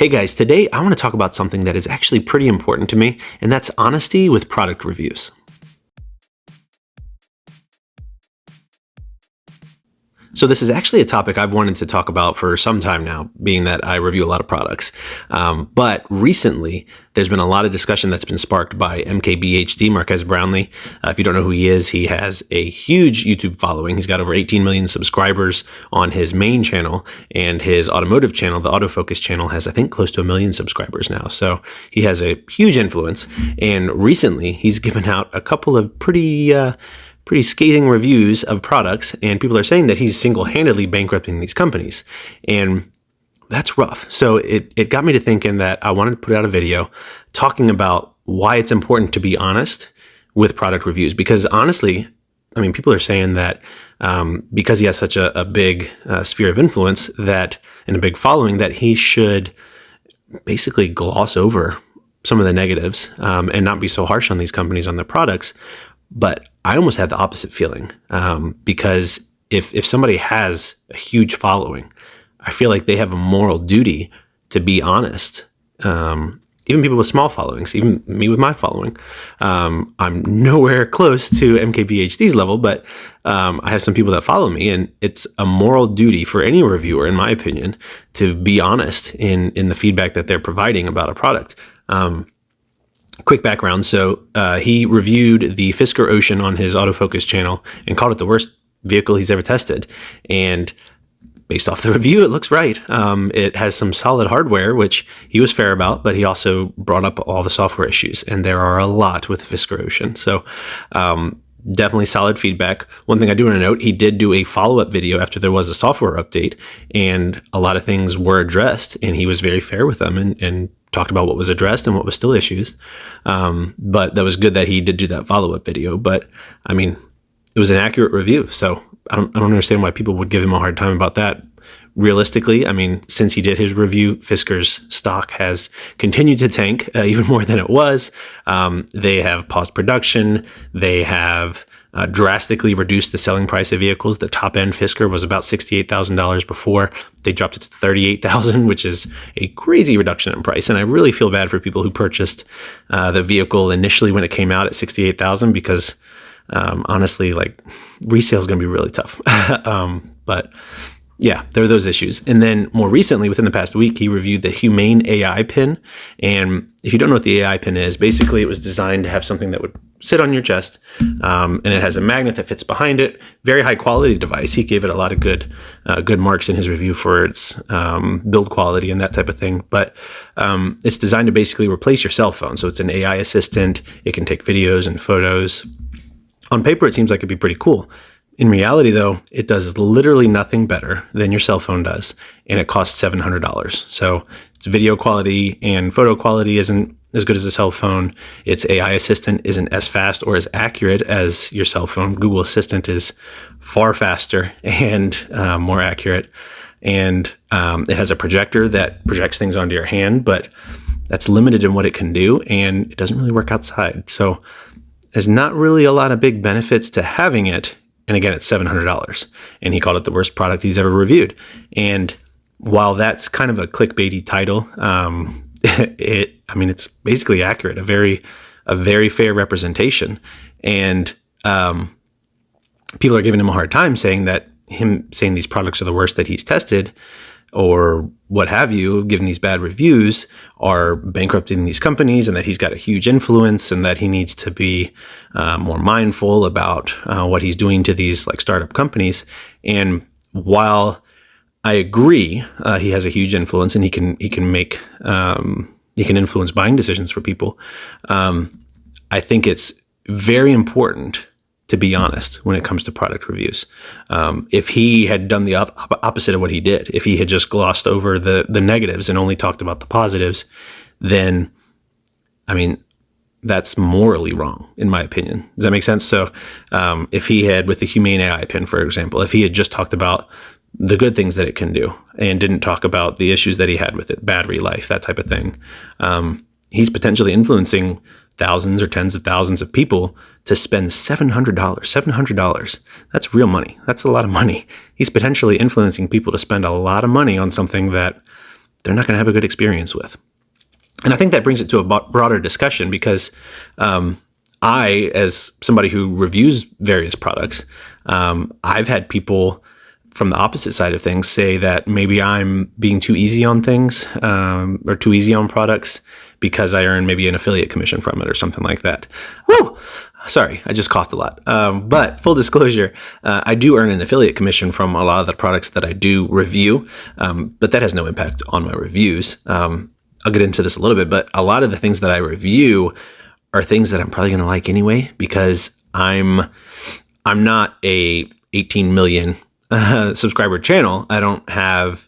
Hey guys, today I want to talk about something that is actually pretty important to me, and that's honesty with product reviews. So this is actually a topic I've wanted to talk about for some time now, being that I review a lot of products. But recently, there's been a lot of discussion that's been sparked by MKBHD, Marques Brownlee. If you don't know who he is, he has a huge YouTube following. He's got over 18 million subscribers on his main channel, and his automotive channel, the Autofocus channel, has, I think, close to 1 million subscribers now. So he has a huge influence. And recently, he's given out a couple of pretty scathing reviews of products, and people are saying that he's single-handedly bankrupting these companies, and that's rough. So it got me to thinking that I wanted to put out a video talking about why it's important to be honest with product reviews, because honestly, I mean, people are saying that because he has such a big sphere of influence that and a big following, that he should basically gloss over some of the negatives and not be so harsh on these companies on their products. But I almost had the opposite feeling because if somebody has a huge following, I feel like they have a moral duty to be honest. Even people with small followings, even me with my following. I'm nowhere close to MKBHD's level, but I have some people that follow me, and it's a moral duty for any reviewer, in my opinion, to be honest in the feedback that they're providing about a product. Quick background. So he reviewed the Fisker Ocean on his Autofocus channel and called it the worst vehicle he's ever tested. And based off the review, it looks right. It has some solid hardware, which he was fair about, but he also brought up all the software issues. And there are a lot with the Fisker Ocean. So definitely solid feedback. One thing I do want to note, he did do a follow-up video after there was a software update, and a lot of things were addressed, and he was very fair with them and talked about what was addressed and what was still issues. But that was good that he did do that follow-up video. But I mean, it was an accurate review. So I don't understand why people would give him a hard time about that. Realistically, I mean, since he did his review, Fisker's stock has continued to tank even more than it was. They have paused production. They have drastically reduced the selling price of vehicles. The top end Fisker was about $68,000 before. They dropped it to $38,000, which is a crazy reduction in price. And I really feel bad for people who purchased the vehicle initially when it came out at $68,000, because honestly, like, resale is going to be really tough. But yeah, there are those issues. And then more recently, within the past week, he reviewed the Humane AI pin. And if you don't know what the AI pin is, basically it was designed to have something that would sit on your chest, and it has a magnet that fits behind it. Very high quality device. He gave it a lot of good marks in his review for its build quality and that type of thing. But it's designed to basically replace your cell phone. So it's an AI assistant. It can take videos and photos. On paper, it seems like it'd be pretty cool. In reality, though, it does literally nothing better than your cell phone does, and it costs $700. So its video quality and photo quality isn't as good as a cell phone. Its AI assistant isn't as fast or as accurate as your cell phone. Google Assistant is far faster and more accurate. And it has a projector that projects things onto your hand, but that's limited in what it can do, and it doesn't really work outside. So there's not really a lot of big benefits to having it. And again, it's $700, and he called it the worst product he's ever reviewed. And while that's kind of a clickbaity title, it's basically accurate, a very fair representation. And people are giving him a hard time, saying these products are the worst that he's tested, or what have you, given these bad reviews, are bankrupting these companies, and that he's got a huge influence, and that he needs to be more mindful about what he's doing to these like startup companies. And while I agree, he has a huge influence, and he can influence buying decisions for people. I think it's very important to be honest when it comes to product reviews. If he had done the opposite of what he did, if he had just glossed over the negatives and only talked about the positives, then, I mean, that's morally wrong, in my opinion. Does that make sense? So if he had, with the Humane AI pin, for example, if he had just talked about the good things that it can do and didn't talk about the issues that he had with it, battery life, that type of thing, he's potentially influencing thousands or tens of thousands of people to spend $700. That's real money. That's a lot of money. He's potentially influencing people to spend a lot of money on something that they're not going to have a good experience with. And I think that brings it to a broader discussion because I, as somebody who reviews various products, I've had people from the opposite side of things say that maybe I'm being too easy on things or too easy on products because I earn maybe an affiliate commission from it or something like that. Woo! Sorry, I just coughed a lot. But full disclosure, I do earn an affiliate commission from a lot of the products that I do review, but that has no impact on my reviews. I'll get into this a little bit, but a lot of the things that I review are things that I'm probably going to like anyway because I'm not a 18 million subscriber channel. I don't have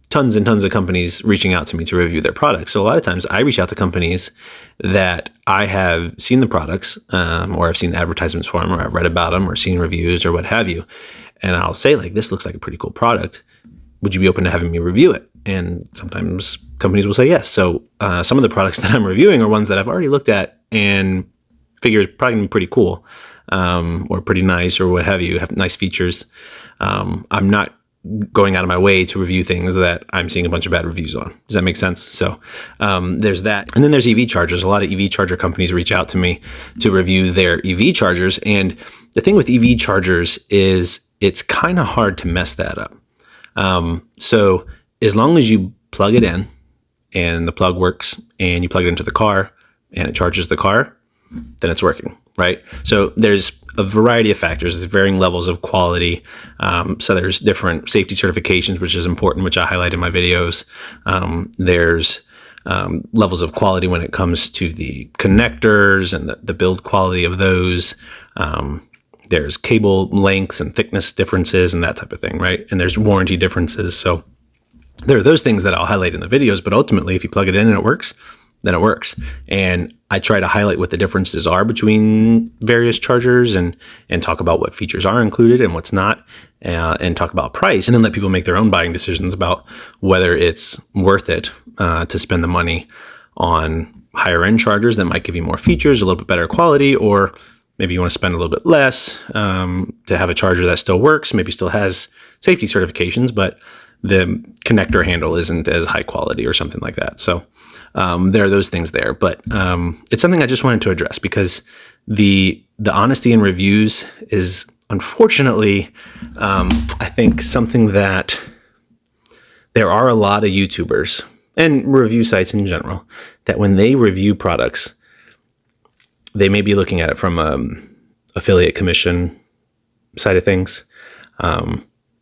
tons and tons of companies reaching out to me to review their products. So a lot of times I reach out to companies that I have seen the products or I've seen advertisements for them or I've read about them or seen reviews or what have you. And I'll say like, this looks like a pretty cool product. Would you be open to having me review it? And sometimes companies will say yes. So some of the products that I'm reviewing are ones that I've already looked at and figure is probably gonna be pretty cool or pretty nice or what have you, have nice features. I'm not going out of my way to review things that I'm seeing a bunch of bad reviews on. Does that make sense? So there's that. And then there's EV chargers. A lot of EV charger companies reach out to me to review their EV chargers. And the thing with EV chargers is it's kind of hard to mess that up. So as long as you plug it in and the plug works and you plug it into the car and it charges the car, then it's working, right? So there's a variety of factors. There's varying levels of quality. So there's different safety certifications, which is important, which I highlight in my videos. There's levels of quality when it comes to the connectors and the build quality of those. There's cable lengths and thickness differences and that type of thing, right? And there's warranty differences. So there are those things that I'll highlight in the videos, but ultimately, if you plug it in and it works, then it works. And I try to highlight what the differences are between various chargers and talk about what features are included and what's not, and talk about price, and then let people make their own buying decisions about whether it's worth it to spend the money on higher end chargers that might give you more features, a little bit better quality, or maybe you want to spend a little bit less to have a charger that still works, maybe still has safety certifications, but the connector handle isn't as high quality or something like that. So there are those things there, but it's something I just wanted to address because the honesty in reviews is unfortunately, I think something that there are a lot of YouTubers and review sites in general that when they review products, they may be looking at it from affiliate commission side of things.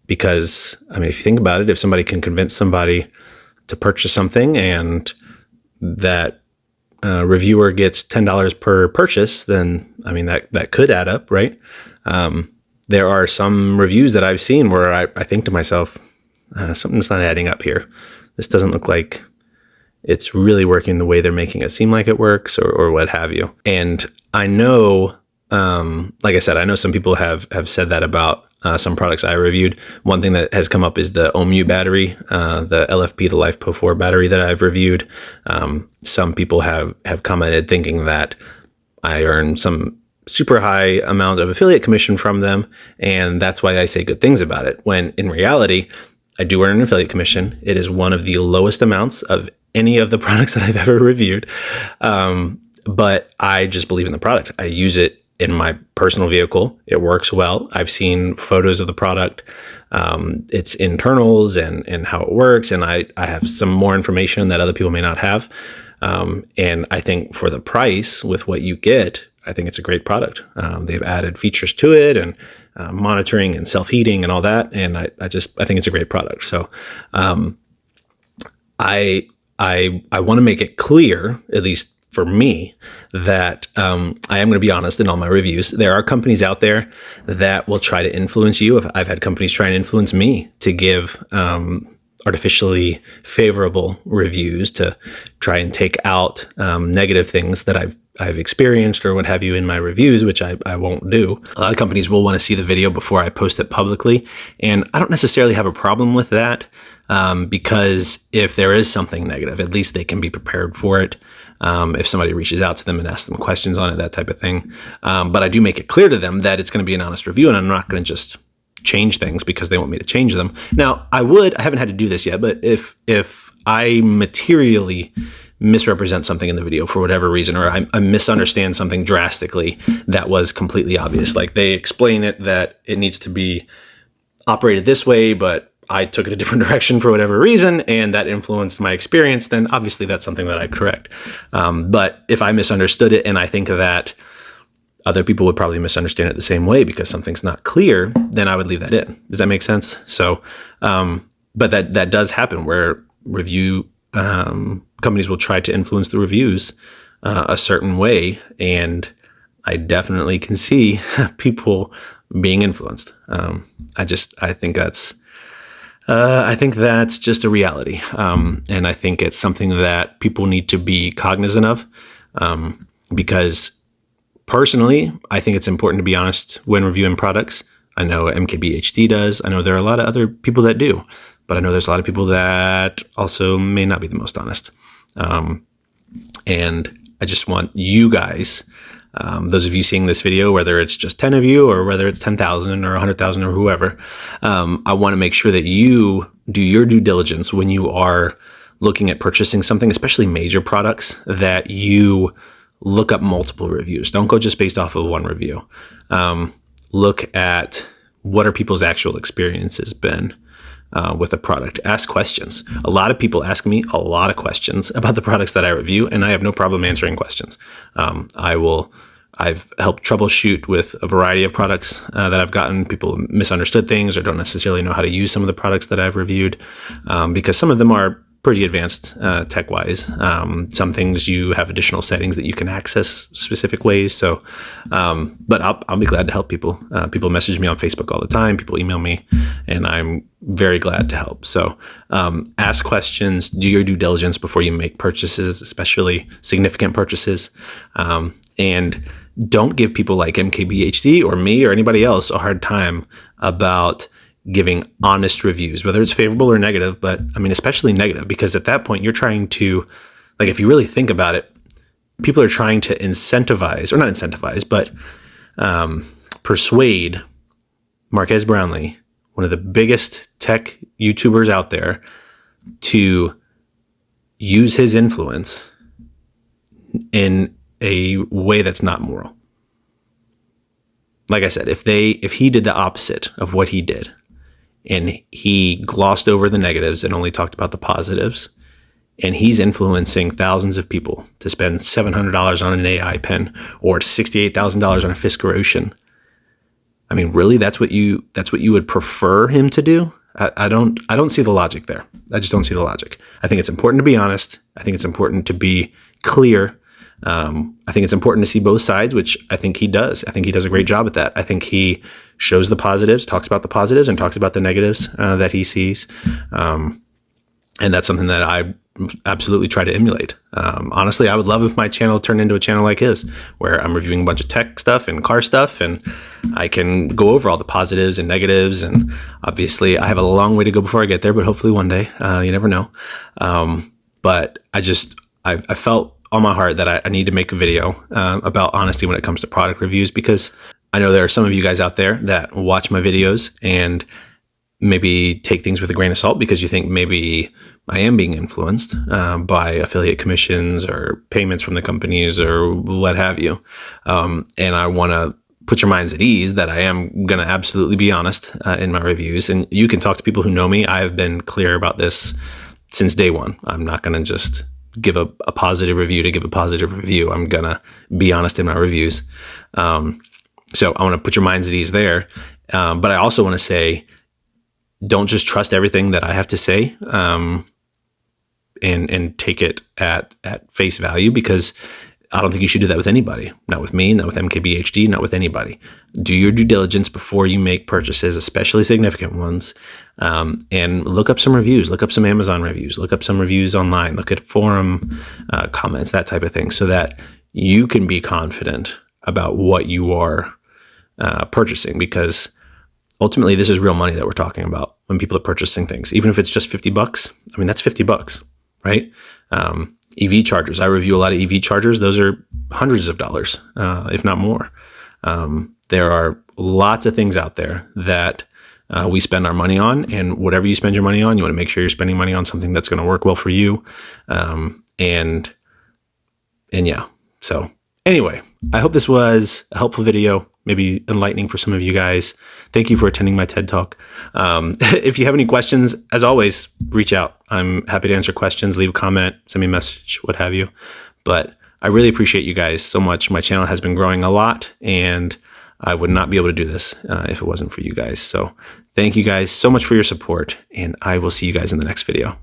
Because, I mean, if you think about it, if somebody can convince somebody to purchase something and that reviewer gets $10 per purchase, then, I mean, that could add up, right? There are some reviews that I've seen where I think to myself, something's not adding up here. This doesn't look like it's really working the way they're making it seem like it works or what have you. And I know, like I said, I know some people have said that about some products I reviewed. One thing that has come up is the OMU battery, the LFP, the LiFePO4 battery that I've reviewed. Some people have commented thinking that I earn some super high amount of affiliate commission from them, and that's why I say good things about it, when in reality, I do earn an affiliate commission. It is one of the lowest amounts of any of the products that I've ever reviewed, but I just believe in the product. I use it in my personal vehicle. It works well. I've seen photos of the product, its internals and how it works. And I have some more information that other people may not have. And I think for the price with what you get, I think it's a great product. They've added features to it and monitoring and self-heating and all that. And I think it's a great product. So I want to make it clear, at least for me, that I am going to be honest in all my reviews. There are companies out there that will try to influence you. I've had companies try and influence me to give artificially favorable reviews to try and take out negative things that I've experienced or what have you in my reviews, which I won't do. A lot of companies will want to see the video before I post it publicly, and I don't necessarily have a problem with that because if there is something negative, at least they can be prepared for it. If somebody reaches out to them and asks them questions on it, that type of thing. But I do make it clear to them that it's going to be an honest review, and I'm not going to just change things because they want me to change them. Now, I haven't had to do this yet, but if I materially misrepresent something in the video for whatever reason, or I misunderstand something drastically that was completely obvious. Like they explain it that it needs to be operated this way, but I took it a different direction for whatever reason, and that influenced my experience, then obviously that's something that I correct. But if I misunderstood it and I think that other people would probably misunderstand it the same way because something's not clear, then I would leave that in. Does that make sense? So, but that does happen where review companies will try to influence the reviews a certain way, and I definitely can see people being influenced. I think that's just a reality, and I think it's something that people need to be cognizant of, because personally, I think it's important to be honest when reviewing products. I know MKBHD does. I know there are a lot of other people that do, but I know there's a lot of people that also may not be the most honest. And I just want you guys, those of you seeing this video, whether it's just 10 of you or whether it's 10,000 or 100,000 or whoever, I want to make sure that you do your due diligence when you are looking at purchasing something, especially major products, that you look up multiple reviews. Don't go just based off of one review. Look at what are people's actual experiences been with a product. Ask questions. A lot of people ask me a lot of questions about the products that I review, and I have no problem answering questions. I've helped troubleshoot with a variety of products that I've gotten. People misunderstood things or don't necessarily know how to use some of the products that I've reviewed, because some of them are pretty advanced tech-wise. Some things you have additional settings that you can access specific ways. So, but I'll be glad to help people. People message me on Facebook all the time. People email me, and I'm very glad to help. So, ask questions, do your due diligence before you make purchases, especially significant purchases, and don't give people like MKBHD or me or anybody else a hard time about giving honest reviews, whether it's favorable or negative, but I mean, especially negative, because at that point you're trying to, like, if you really think about it, people are trying to incentivize, or not incentivize, but persuade Marques Brownlee, one of the biggest tech YouTubers out there, to use his influence in a way that's not moral. Like I said, if he did the opposite of what he did, and he glossed over the negatives and only talked about the positives, and he's influencing thousands of people to spend $700 on an AI pen or $68,000 on a Fisker Ocean. I mean, really, that's what you would prefer him to do? I don't see the logic there. I just don't see the logic. I think it's important to be honest. I think it's important to be clear. I think it's important to see both sides, which I think he does. I think he does a great job at that. I think he shows the positives, talks about the positives, and talks about the negatives that he sees. And that's something that I absolutely try to emulate. Honestly, I would love if my channel turned into a channel like his, where I'm reviewing a bunch of tech stuff and car stuff, and I can go over all the positives and negatives. And obviously, I have a long way to go before I get there, but hopefully one day, you never know. But I felt on my heart that I need to make a video about honesty when it comes to product reviews, because I know there are some of you guys out there that watch my videos and maybe take things with a grain of salt because you think maybe I am being influenced by affiliate commissions or payments from the companies or what have you. And I want to put your minds at ease that I am going to absolutely be honest in my reviews. And you can talk to people who know me. I have been clear about this since day one. I'm not going to just give a positive review to give a positive review. I'm going to be honest in my reviews. So I want to put your minds at ease there. But I also want to say, don't just trust everything that I have to say and take it at face value, because I don't think you should do that with anybody. Not with me, not with MKBHD, not with anybody. Do your due diligence before you make purchases, especially significant ones, and look up some reviews. Look up some Amazon reviews. Look up some reviews online. Look at forum comments, that type of thing, so that you can be confident about what you are purchasing, because ultimately this is real money that we're talking about when people are purchasing things. Even if it's just $50, I mean, that's $50, right? EV chargers. I review a lot of EV chargers. Those are hundreds of dollars, if not more. There are lots of things out there that we spend our money on. And whatever you spend your money on, you want to make sure you're spending money on something that's going to work well for you. And yeah. So anyway, I hope this was a helpful video, maybe enlightening for some of you guys. Thank you for attending my TED Talk. If you have any questions, as always, reach out. I'm happy to answer questions, leave a comment, send me a message, what have you. But I really appreciate you guys so much. My channel has been growing a lot, and I would not be able to do this if it wasn't for you guys. So thank you guys so much for your support, and I will see you guys in the next video.